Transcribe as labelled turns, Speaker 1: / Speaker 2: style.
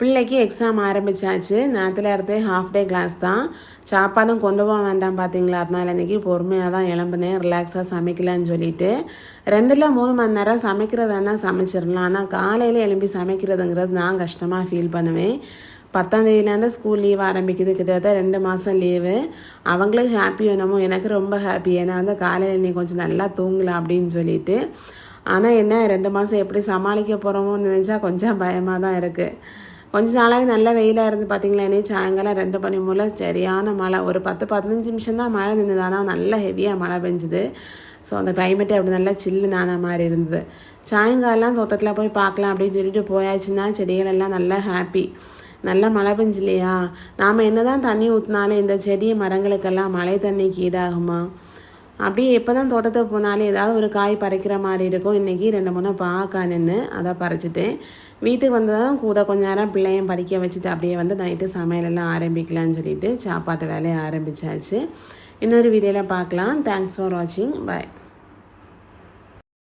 Speaker 1: பிள்ளைக்கு எக்ஸாம் ஆரம்பித்தாச்சு. நேரத்தில் இருந்து ஹாஃப் டே கிளாஸ் தான். சாப்பாடும் கொண்டு போக வேண்டாம் பார்த்தீங்களா, அதனால் இன்றைக்கி பொறுமையாக தான் எழும்புனேன், ரிலாக்ஸாக சமைக்கலான்னு சொல்லிட்டு. 2-3 மணி நேரம் சமைக்கிறது வேணால் சமைச்சிடலாம், ஆனால் காலையில் எழும்பி சமைக்கிறதுங்கிறது நான் கஷ்டமாக ஃபீல் பண்ணுவேன். 10ஆம் தேதியிலேருந்து ஸ்கூல் லீவ் ஆரம்பிக்குது, கிட்டத்தட்ட 2 மாதம் லீவு. அவங்களுக்கு ஹாப்பி வேணுமோ, எனக்கு ரொம்ப ஹாப்பி. ஏன்னா காலையில் நீ கொஞ்சம் நல்லா தூங்கலாம் அப்படின்னு சொல்லிட்டு. ஆனால் என்ன 2 மாதம் எப்படி சமாளிக்க போகிறோமோன்னு நினச்சா கொஞ்சம் பயமாக தான் இருக்குது. கொஞ்சம் நாளாகவே நல்ல வெயிலாக இருந்து பார்த்தீங்களா, இனி சாயங்காலம் 2 மணி போல் சரியான மழை. ஒரு 10-15 நிமிஷம் தான் மழை நின்றுது, ஆனால் நல்லா ஹெவியாக மழை பெஞ்சுது. ஸோ அந்த கிளைமேட்டே அப்படி நல்லா சில்லுனான மாதிரி இருந்தது. சாயங்காலம் தோட்டத்தில் போய் பார்க்கலாம் அப்படின்னு சொல்லிட்டு போயாச்சுன்னா செடிகள் எல்லாம் நல்லா ஹாப்பி. நல்லா மழை பெஞ்சு இல்லையா, நாம் என்ன தான் தண்ணி ஊற்றினாலும் இந்த செடி மரங்களுக்கெல்லாம் மழை தண்ணிக்கு ஈடாகுமா? அப்படியே எப்போ தான் தோட்டத்துக்கு போனாலும் ஏதாவது ஒரு காய் பறிக்கிற மாதிரி இருக்கும். இன்றைக்கி 2-3 பார்க்க நின்று அதை பறிச்சுட்டேன். வீட்டுக்கு வந்ததான் கூட கொஞ்ச நேரம் பிள்ளையும் படிக்க வச்சுட்டு அப்படியே நைட்டு சமையலெல்லாம் ஆரம்பிக்கலான்னு சொல்லிட்டு சாப்பாட்டு வேலையை ஆரம்பித்தாச்சு. இன்னொரு வீடியோவில் பார்க்கலாம். தேங்க்ஸ் ஃபார் வாட்சிங். பாய்.